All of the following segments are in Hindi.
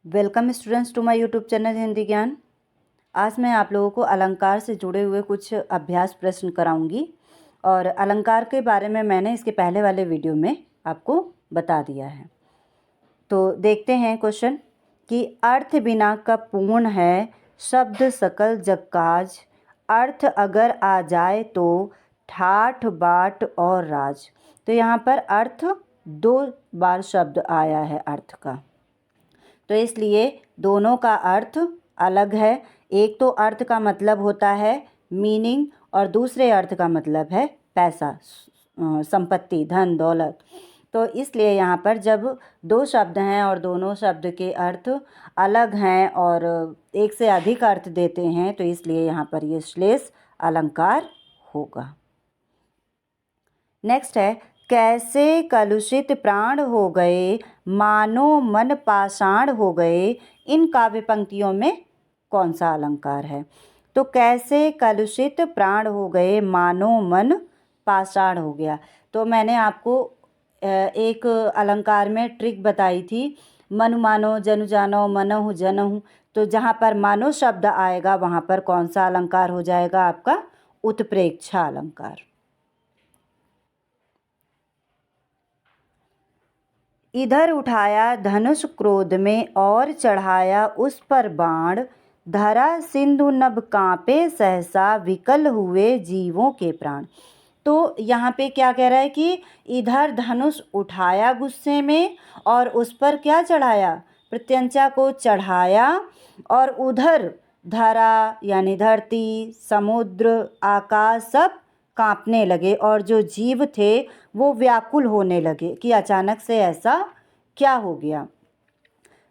Welcome students to my YouTube channel Hindi Gyan. आज मैं आप लोगों को अलंकार से जुड़े हुए कुछ अभ्यास प्रश्न कराऊंगी और अलंकार के बारे में मैंने इसके पहले वाले वीडियो में आपको बता दिया है। तो देखते हैं क्वेश्चन कि अर्थ बिना कब पूर्ण है, शब्द सकल जग काज, अर्थ अगर आ जाए तो ठाठ बाट और राज। तो यहाँ पर अर्थ 2 बार शब्द आया है अर्थ का, तो इसलिए दोनों का अर्थ अलग है। एक तो अर्थ का मतलब होता है मीनिंग और दूसरे अर्थ का मतलब है पैसा, संपत्ति, धन दौलत। तो इसलिए यहाँ पर जब 2 शब्द हैं और दोनों शब्द के अर्थ अलग हैं और एक से अधिक अर्थ देते हैं, तो इसलिए यहाँ पर ये श्लेष अलंकार होगा। नेक्स्ट है, कैसे कलुषित प्राण हो गए, मानो मन पाषाण हो गए। इन काव्य पंक्तियों में कौन सा अलंकार है? तो कैसे कलुषित प्राण हो गए, मानो मन पाषाण हो गया। तो मैंने आपको एक अलंकार में ट्रिक बताई थी, मनु मानो जनु जानो मनहु जनहु। तो जहाँ पर मानो शब्द आएगा वहाँ पर कौन सा अलंकार हो जाएगा? आपका उत्प्रेक्षा अलंकार। इधर उठाया धनुष क्रोध में और चढ़ाया उस पर बाण, धरा सिंधु नभ कांपे सहसा, विकल हुए जीवों के प्राण। तो यहाँ पे क्या कह रहा है कि इधर धनुष उठाया गुस्से में और उस पर क्या चढ़ाया? प्रत्यंचा को चढ़ाया, और उधर धरा यानी धरती, समुद्र, आकाश सब कांपने लगे और जो जीव थे वो व्याकुल होने लगे कि अचानक से ऐसा क्या हो गया।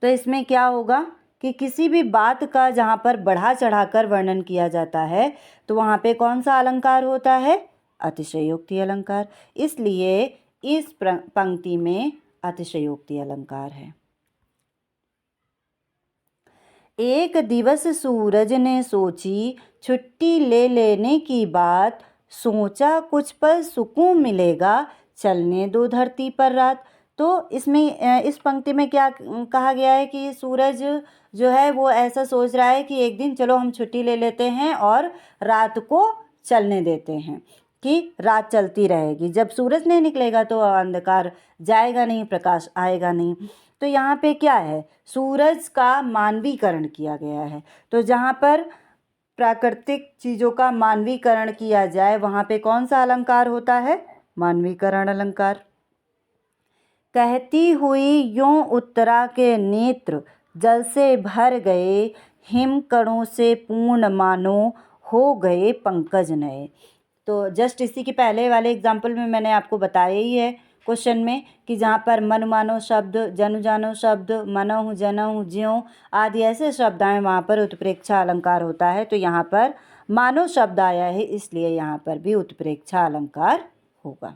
तो इसमें क्या होगा कि किसी भी बात का जहाँ पर बढ़ा चढ़ाकर वर्णन किया जाता है तो वहाँ पे कौन सा अलंकार होता है? अतिशयोक्ति अलंकार। इसलिए इस पंक्ति में अतिशयोक्ति अलंकार है। एक दिवस सूरज ने सोची छुट्टी ले लेने की बात, सोचा कुछ पल सुकून मिलेगा, चलने दो धरती पर रात। तो इसमें इस पंक्ति में क्या कहा गया है कि सूरज जो है वो ऐसा सोच रहा है कि एक दिन चलो हम छुट्टी ले लेते हैं और रात को चलने देते हैं, कि रात चलती रहेगी। जब सूरज नहीं निकलेगा तो अंधकार जाएगा नहीं, प्रकाश आएगा नहीं। तो यहाँ पे क्या है? सूरज का मानवीकरण किया गया है। तो जहाँ पर प्राकृतिक चीज़ों का मानवीकरण किया जाए वहाँ पे कौन सा अलंकार होता है? मानवीकरण अलंकार। कहती हुई यूं उत्तरा के नेत्र, जल से भर गए, हिम कणों से पूर्ण मानो हो गए पंकज नए। तो जस्ट इसी के पहले वाले एग्जाम्पल में मैंने आपको बताया ही है क्वेश्चन में कि जहाँ पर मन मानो शब्द, जनु जानो शब्द, मनहु जनहु ज्यों आदि ऐसे शब्द आए वहाँ पर उत्प्रेक्षा अलंकार होता है। तो यहाँ पर मानो शब्द आया है इसलिए यहाँ पर भी उत्प्रेक्षा अलंकार होगा।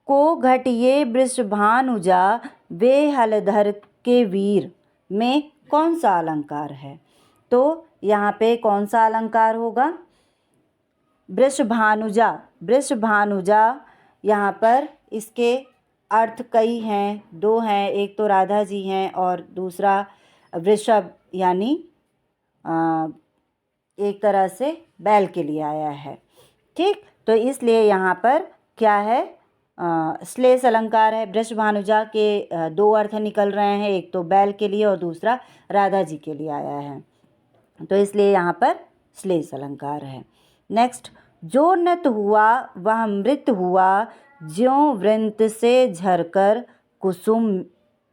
को घटिये वृषभानुजा, वे हलधर के वीर में कौन सा अलंकार है? तो यहाँ पे कौन सा अलंकार होगा? वृषभानुजा। वृषभानुजा यहाँ पर इसके अर्थ कई हैं, 2 हैं। एक तो राधा जी हैं और दूसरा वृषभ यानी एक तरह से बैल के लिए आया है। ठीक, तो इसलिए यहाँ पर क्या है? श्लेष अलंकार है। वृषभानुजा के 2 अर्थ निकल रहे हैं, एक तो बैल के लिए और दूसरा राधा जी के लिए आया है, तो इसलिए यहाँ पर श्लेष अलंकार है। नेक्स्ट, जो नत हुआ वह मृत हुआ, ज्यों वृंत से झरकर कुसुम।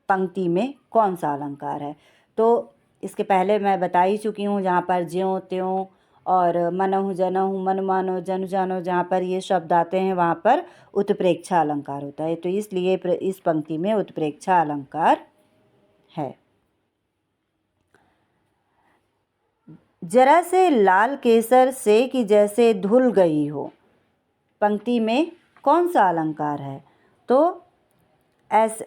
पंक्ति में कौन सा अलंकार है? तो इसके पहले मैं बता ही चुकी हूँ, जहाँ पर ज्यों त्यों और मनहु जनहु, मन मानो जनु जानो, जहाँ पर ये शब्द आते हैं वहाँ पर उत्प्रेक्षा अलंकार होता है। तो इसलिए इस पंक्ति में उत्प्रेक्षा अलंकार है। जरा से लाल केसर से कि जैसे धुल गई हो। पंक्ति में कौन सा अलंकार है? तो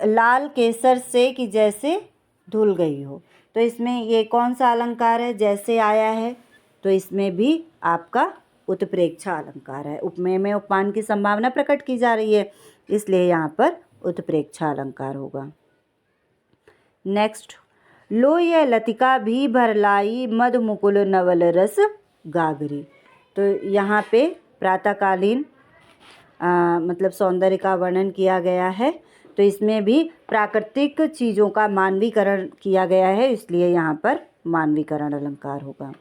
लाल केसर से कि जैसे धुल गई हो। तो इसमें ये कौन सा अलंकार है? जैसे आया है, तो इसमें भी आपका उत्प्रेक्षा अलंकार है। उपमेय में उपमान की संभावना प्रकट की जा रही है, इसलिए यहाँ पर उत्प्रेक्षा अलंकार होगा। नेक्स्ट, लो यह लतिका भी भरलाई मद मुकुल नवल रस गागरी। तो यहाँ पे प्रातःकालीन मतलब सौंदर्य का वर्णन किया गया है। तो इसमें भी प्राकृतिक चीज़ों का मानवीकरण किया गया है, इसलिए यहाँ पर मानवीकरण अलंकार होगा।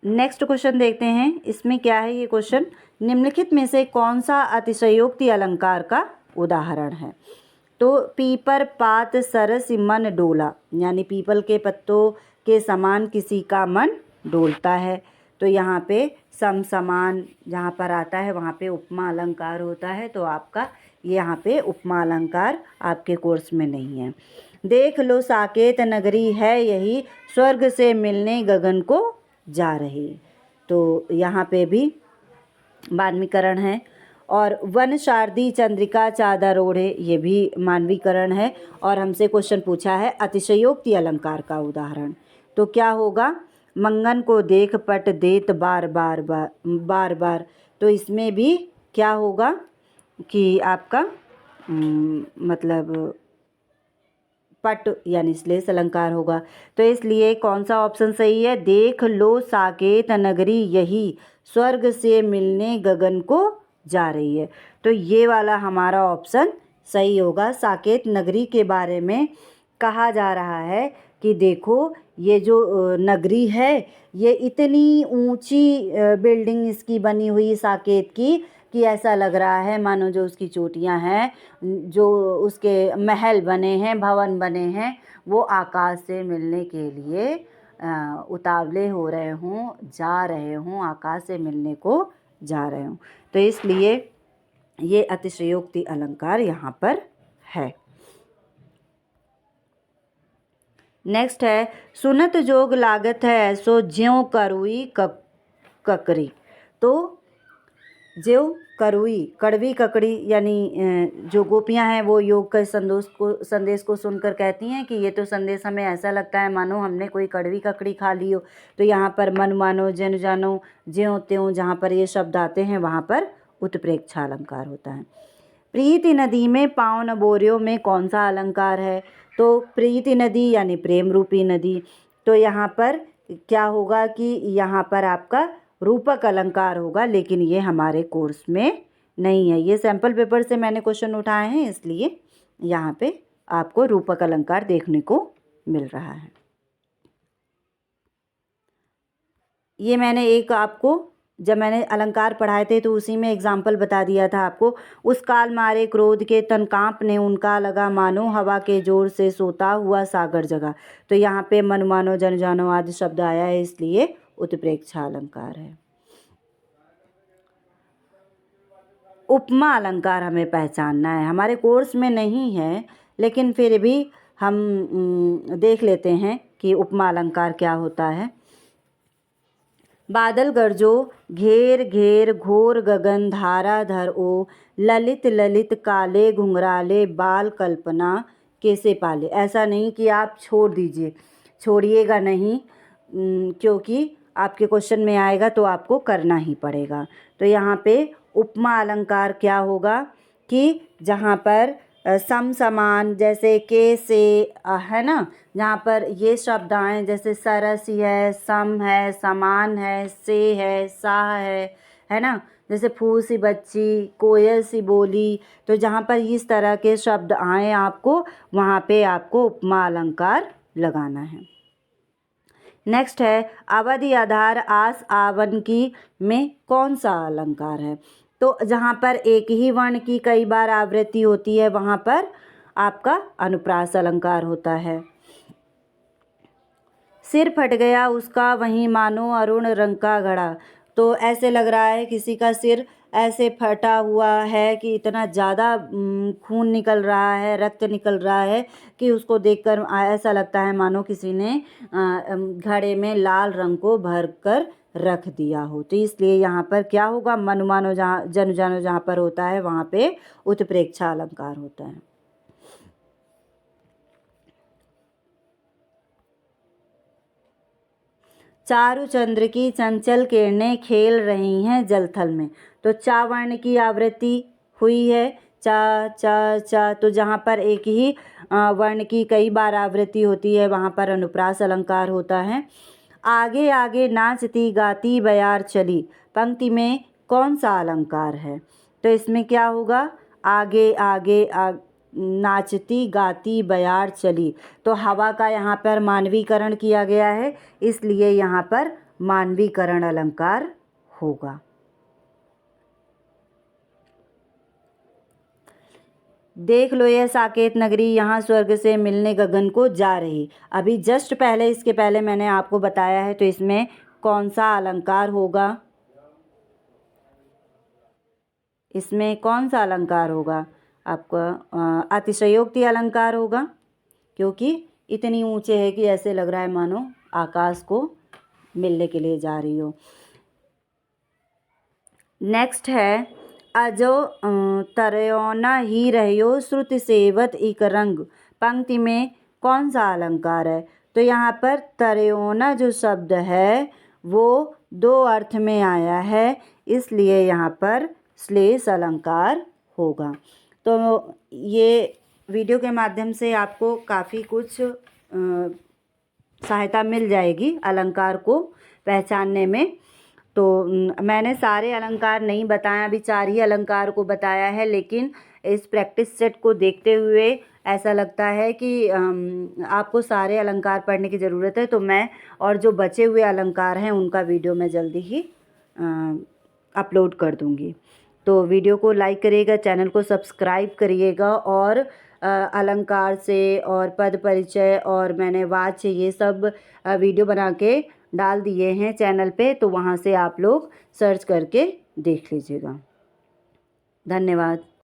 नेक्स्ट क्वेश्चन देखते हैं, इसमें क्या है ये क्वेश्चन, निम्नलिखित में से कौन सा अतिशयोक्ति अलंकार का उदाहरण है। तो पीपर पात सरस मन डोला, यानी पीपल के पत्तों के समान किसी का मन डोलता है। तो यहाँ पे सम समान जहाँ पर आता है वहाँ पे उपमा अलंकार होता है, तो आपका यहाँ पे उपमा अलंकार आपके कोर्स में नहीं है। देख लो साकेत नगरी है यही, स्वर्ग से मिलने गगन को जा रही। तो यहाँ पे भी मानवीकरण है। और वन शारदी चंद्रिका चादर ओढ़े, ये भी मानवीकरण है। और हमसे क्वेश्चन पूछा है अतिशयोक्ति अलंकार का उदाहरण, तो क्या होगा, मंगन को देख पट देत बार बार बार बार बार। तो इसमें भी क्या होगा कि आपका मतलब पट यानी श्लेष अलंकार होगा। तो इसलिए कौन सा ऑप्शन सही है, देख लो साकेत नगरी यही, स्वर्ग से मिलने गगन को जा रही है। तो ये वाला हमारा ऑप्शन सही होगा। साकेत नगरी के बारे में कहा जा रहा है कि देखो ये जो नगरी है ये इतनी ऊंची बिल्डिंग इसकी बनी हुई साकेत की कि ऐसा लग रहा है मानो जो उसकी चोटियां हैं, जो उसके महल बने हैं, भवन बने हैं, वो आकाश से मिलने के लिए उतावले हो रहे हों, जा रहे हों, आकाश से मिलने को जा रहे हों। तो इसलिए ये अतिशयोक्ति अलंकार यहाँ पर है। नेक्स्ट है, सुनत जोग लागत है ऐसो ज्यों करुई ककरी। तो ज्यों करुई कड़वी ककड़ी, यानी जो गोपियां हैं वो योग के संदेश को सुनकर कहती हैं कि ये तो संदेश हमें ऐसा लगता है मानो हमने कोई कड़वी ककड़ी खा ली हो। तो यहाँ पर मन मानो जन जानो ज्यों त्यों जहाँ पर ये शब्द आते हैं वहाँ पर उत्प्रेक्षा अलंकार होता है। प्रीति नदी में पाँव न बोरियो में कौन सा अलंकार है। तो प्रीति नदी यानी प्रेम रूपी नदी। तो यहाँ पर क्या होगा कि यहाँ पर आपका रूपक अलंकार होगा, लेकिन ये हमारे कोर्स में नहीं है। ये सैम्पल पेपर से मैंने क्वेश्चन उठाए हैं, इसलिए यहाँ पे आपको रूपक अलंकार देखने को मिल रहा है। ये मैंने एक आपको जब मैंने अलंकार पढ़ाए थे तो उसी में एग्जाम्पल बता दिया था आपको। उस काल मारे क्रोध के तन कांपने उनका लगा मानो हवा के जोर से सोता हुआ सागर जगा। तो यहाँ पे मन मानो जन जानो आदि शब्द आया है, इसलिए उत्प्रेक्षा अलंकार है। उपमा अलंकार हमें पहचानना है, हमारे कोर्स में नहीं है, लेकिन फिर भी हम देख लेते हैं कि उपमा अलंकार क्या होता है। बादल गरजो घेर घेर घोर गगन धारा धर ओ, ललित ललित काले घुंघराले बाल कल्पना कैसे पाले। ऐसा नहीं कि आप छोड़ दीजिए, छोड़िएगा नहीं, क्योंकि आपके क्वेश्चन में आएगा तो आपको करना ही पड़ेगा। तो यहाँ पे उपमा अलंकार क्या होगा कि जहाँ पर सम समान, जैसे के से है ना, जहाँ पर ये शब्द आए जैसे सरस है, सम है, समान है, से है, सा है ना, जैसे फूल सी बच्ची, कोयल सी बोली। तो जहाँ पर इस तरह के शब्द आए आपको, वहाँ पे आपको उपमा अलंकार लगाना है। नेक्स्ट है, अवधि आधार आस आवन की में कौन सा अलंकार है। तो जहाँ पर एक ही वर्ण की कई बार आवृत्ति होती है वहाँ पर आपका अनुप्रास अलंकार होता है। सिर फट गया उसका वहीं मानो अरुण रंग का घड़ा। तो ऐसे लग रहा है किसी का सिर ऐसे फटा हुआ है कि इतना ज़्यादा खून निकल रहा है, रक्त निकल रहा है कि उसको देखकर ऐसा लगता है मानो किसी ने घड़े में लाल रंग को भर कर रख दिया हो। तो इसलिए यहाँ पर क्या होगा, मन मानो जहाँ जन जानो जहाँ पर होता है वहाँ पे उत्प्रेक्षा अलंकार होता है। चारु चंद्र की चंचल किरणें खेल रही हैं जलथल में। तो चा वर्ण की आवृत्ति हुई है, चा चा चा, तो जहाँ पर एक ही वर्ण की कई बार आवृत्ति होती है वहाँ पर अनुप्रास अलंकार होता है। आगे आगे नाचती गाती बयार चली, पंक्ति में कौन सा अलंकार है? तो इसमें क्या होगा? आगे आगे नाचती गाती बयार चली, तो हवा का यहाँ पर मानवीकरण किया गया है, इसलिए यहाँ पर मानवीकरण अलंकार होगा। देख लो यह साकेत नगरी, यहाँ स्वर्ग से मिलने गगन को जा रही। अभी जस्ट पहले, इसके पहले मैंने आपको बताया है, तो इसमें कौन सा अलंकार होगा? इसमें कौन सा अलंकार होगा आपका? अतिशयोक्ति अलंकार होगा, क्योंकि इतनी ऊंचे है कि ऐसे लग रहा है मानो आकाश को मिलने के लिए जा रही हो। नेक्स्ट है अजो तरयोना ही रहियो श्रुति सेवत इक रंग, पंक्ति में कौन सा अलंकार है? तो यहाँ पर तरयोना जो शब्द है वो दो अर्थ में आया है, इसलिए यहाँ पर श्लेष अलंकार होगा। तो ये वीडियो के माध्यम से आपको काफ़ी कुछ सहायता मिल जाएगी अलंकार को पहचानने में। तो मैंने सारे अलंकार नहीं बताया, अभी 4 ही अलंकार को बताया है, लेकिन इस प्रैक्टिस सेट को देखते हुए ऐसा लगता है कि आपको सारे अलंकार पढ़ने की ज़रूरत है। तो मैं और जो बचे हुए अलंकार हैं उनका वीडियो मैं जल्दी ही अपलोड कर दूँगी। तो वीडियो को लाइक करिएगा, चैनल को सब्सक्राइब करिएगा, और अलंकार से और पद परिचय और मैंने वाच्य ये सब वीडियो बना के डाल दिए हैं चैनल पे, तो वहाँ से आप लोग सर्च करके देख लीजिएगा। धन्यवाद।